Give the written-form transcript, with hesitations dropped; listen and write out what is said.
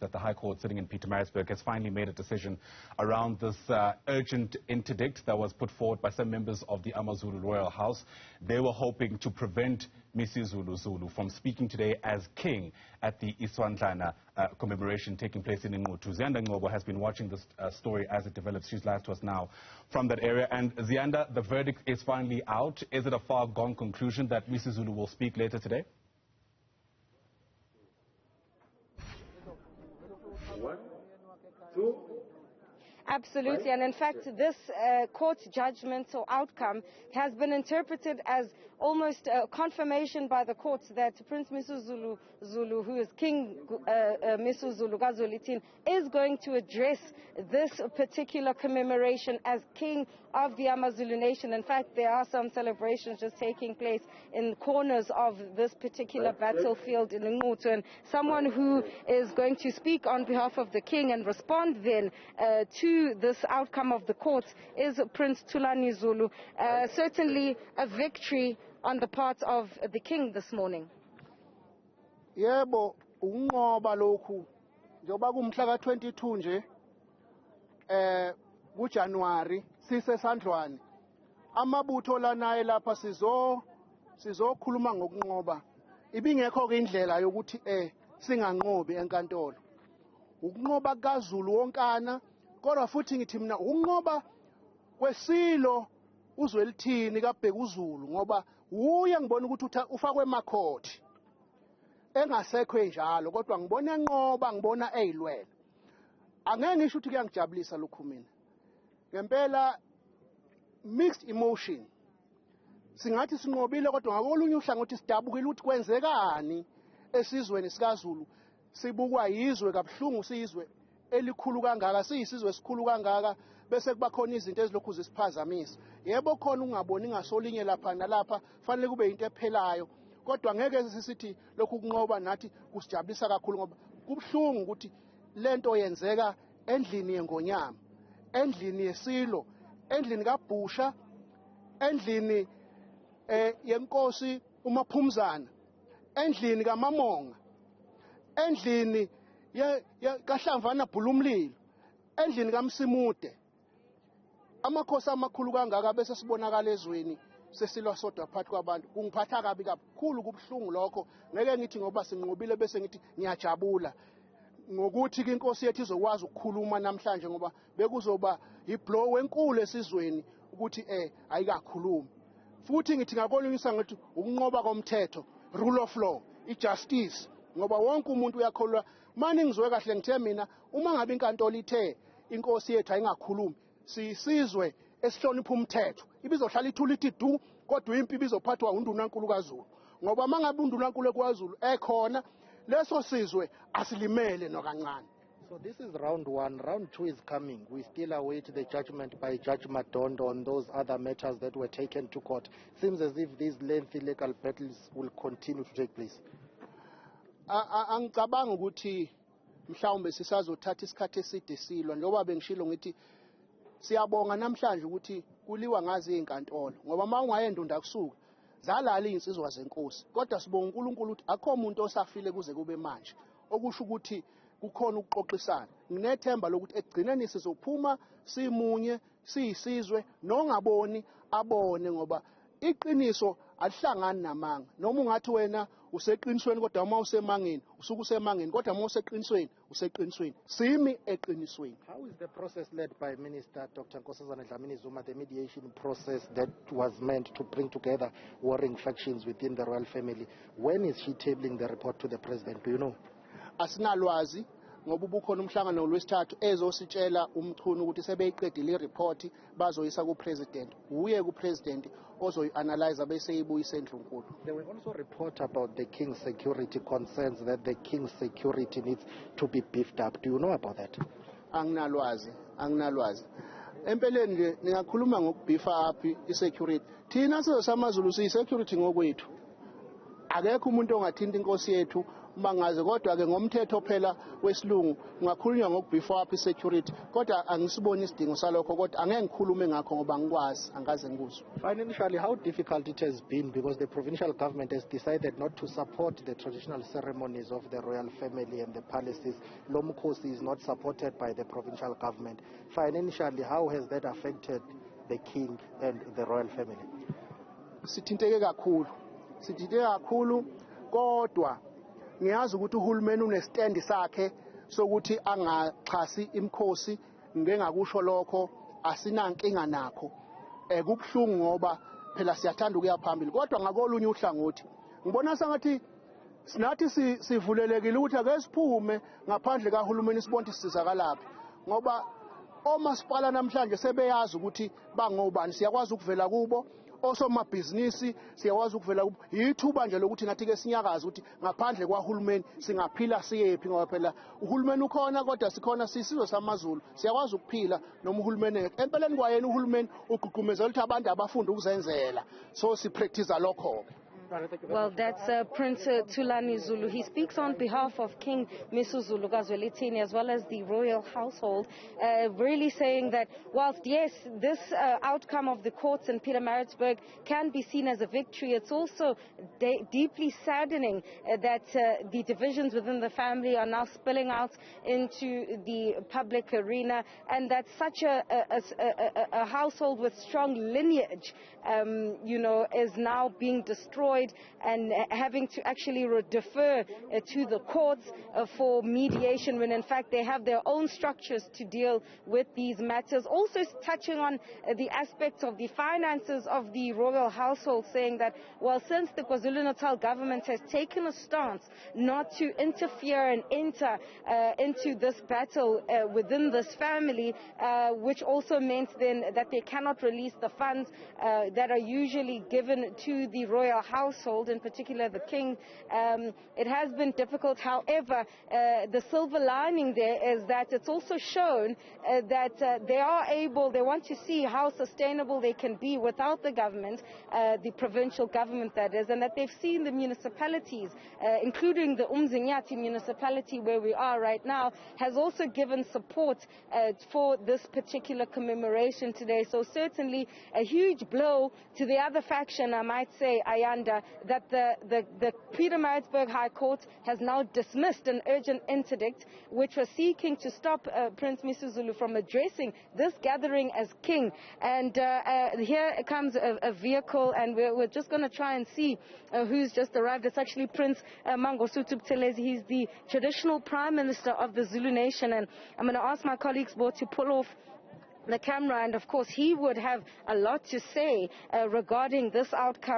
that the High Court sitting in Pietermaritzburg has finally made a decision around this urgent interdict that was put forward by some members of the Amazulu royal house. They were hoping to prevent Misuzulu Zulu from speaking today as king at the Isandlwana commemoration taking place in Ngcobo. Ziyanda Ngcobo has been watching this story as it develops. She's live to us now from that area. And Ziyanda, the verdict is finally out. Is it a far gone conclusion that Misuzulu will speak later today? One, two. Absolutely, and in fact this court judgment or outcome has been interpreted as almost a confirmation by the courts that Prince Misuzulu Zulu, who is King Misuzulu Zulu, is going to address this particular commemoration as King of the Amazulu nation. In fact, there are some celebrations just taking place in corners of this particular battlefield in Ngcobo, and someone who is going to speak on behalf of the King and respond then to this outcome of the courts is Prince Zulu. Certainly a victory on the part of the King this morning. Yebo, unqoba lokhu njoba kumhla ka22 nje kuJanuary sisesandlwane amabutho lanaye lapha sizokhuluma ngokunqoba ibingekho ke indlela yokuthi singanqobi enkantolo ukunqoba kaZulu wonkana kodwa futhi ngithi mina ukunqoba kwesilo uzwe lithini kabheka uZulu ngoba uye ngibona ukuthi ufakwe emakhoti engasekho njalo kodwa ngibona enqoba ngibona eyilwela angeke ngisho ukuthi kuyangijabulisa lokhu mina ngempela mixed emotion singathi sinqobile kodwa ngakolunye uhlangothi sidabukile ukuthi kwenzekani esizweni sikaZulu sibukwa yizwe kabuhlungu siyizwe elikhulu kangaka siyisizwe esikhulu kangaka bese kuba khona izinto ezilokhu zisiphazamisa yebo khona ungaboni ngasolinye lapha nalapha fanele kube into ephelayo kodwa ngeke sisithi lokhu kunqoba nathi kusijabulisa kakhulu ngoba kubhlungu ukuthi lento yenzeka endlini yengonyama endlini yesilo endlini kaBhusha endlini yenkosi uMaphumzana endlini kaMamonga endlini kaHlamvana Bhulumlilo endlini kaMsimude amakhosi amakhulu kangaka bese sibonakala ezweni sesilwa sodwa phakathi kwabantu kungiphatha kabi kakhulu kubhlungu lokho ngeke ngithi ngoba sinqobile bese ngithi ngiyajabula ngokuthi inkosi yethu izokwazi ukukhuluma namhlanje ngoba bekuzoba iblow enkulu esizweni ukuthi ayikakhuluma futhi ngithi ngakolungisa ngithi ukunqoba komthetho rule of law ijustice ngoba wonke umuntu uyakholwa manje ngizwe kahle ngithe mina uma ngabe inkantolo ithe inkosi yethu ayingakhulumi siyisizwe esihlonipha umthetho ibizohlala ithula ithi du kodwa impi bizophathwa undunankulu kaZulu ngoba mangabe undunankulu kwaZulu ekhona leso sizwe asilimele nokancane. So this is round one. Round two is coming. We still await the judgment by Judge Madondo on those other matters that were taken to court. Seems as if these lengthy legal battles will continue to take place. Angicabanga ukuthi mhlawumbe sisazothatha isikhathi eside silwa njengoba bengishilo ngithi siyabonga namhlanje ukuthi kuliwa ngazi izinkantolo ngoba mawungayendunda kusuka zalala insizwa zenkosi kodwa sibonga uNkulunkulu ukuthi akho umuntu osafile kuze kube manje okusho ukuthi kukhona ukuxoxisana nginethemba lokuthi egcineni sizophuma simunye siyisizwe nongaboni abone ngoba iqiniso alihlangani namanga noma ungathi wena useqinisweni kodwa uma usemangeni usuku usemangeni kodwa uma useqinisweni useqinisweni simi eqinisweni. How is the process led by Minister Dr. Nkosazana Dlamini Zuma, the mediation process that was meant to bring together warring factions within the royal family? When is she tabling the report to the president? Do you know? Asinalwazi ngoba ubukhona umhlangano lwesithathu ezositshela umchunu ukuthi sebeyiqedile ireport bazoyisa ku president uye ku president ozoyianalyze bese ibuyisa endlunkulu. There were also reports about the king's security concerns that the king's security needs to be beefed up. Do you know about that? Anginalwazi empeleni nje ningakhuluma ngokubhifa up isecurity thina sizosamaZulu siyisecurity ngokwethu akekho umuntu ongathinta inkosi yethu mangaze kodwa ke ngomthetho phela wesilungu ungakhulunywa ngokubefore up security kodwa angisiboni isidingo salokho kodwa angeke ngikhulume ngakho ngoba ngikwazi angaze ngikuzwe. Financially, how difficult it has been because the provincial government has decided not to support the traditional ceremonies of the royal family and the palaces. Lo mkhosi is not supported by the provincial government. Financially, how has that affected the king and the royal family? Sithinteke kakhulu kodwa ngiyazi ukuthi uhulumeni unestand sakhe sokuthi angaxhasi imkhosi ngengakusho lokho asinankinga nakho kubhlungu ngoba phela siyathanda ukuya phambili kodwa ngakolunye uhlangothi ngibona sengathi sinathi sivulelekile ukuthi ake siphume ngaphandle kahulumeni sibonke sizakalaphi ngoba omasipala namhlanje sebeyazi ukuthi bangobani siyakwazi ukuvela kubo osomabhizinisi siyakwazi ukuvela kubo yithuba nje lokuthi nathi ke sinyakaza ukuthi ngaphandle kwahulumeni singaphila siyephi ngoba phela uhulumeni ukhona kodwa sikhona sisizwe samaZulu siyakwazi ukuphila noma uhulumeni empeleni kwayena uhulumeni ugqugqumezela ukuthi abantu abafunda ukuzenzela so sipractice lokho. Well, that's Prince Tulani Zulu. He speaks on behalf of King Misuzulu Zulu as well as the royal household, really saying that whilst, yes, this outcome of the courts in Pietermaritzburg can be seen as a victory, it's also deeply saddening that the divisions within the family are now spilling out into the public arena, and that such a household with strong lineage, is now being destroyed and having to actually defer to the courts for mediation when in fact they have their own structures to deal with these matters. Also touching on the aspects of the finances of the royal household, saying that, well, since the KwaZulu-Natal government has taken a stance not to interfere and enter into this battle within this family, which also meant then that they cannot release the funds that are usually given to the royal household, in particular the king. It has been difficult. However, the silver lining there is that it's also shown that they want to see how sustainable they can be without the government, the provincial government that is, and that they've seen the municipalities, including the Umzinyathi municipality where we are right now, has also given support for this particular commemoration today. So certainly a huge blow to the other faction, I might say, Ayanda, that the Pietermaritzburg High Court has now dismissed an urgent interdict which was seeking to stop Prince Misuzulu from addressing this gathering as king. And here comes a vehicle, and we're just going to try and see who's just arrived. It's actually Prince Mangosuthu Buthelezi. He's the traditional prime minister of the Zulu nation, and I'm going to ask my colleagues both to pull off the camera, and of course he would have a lot to say regarding this outcome.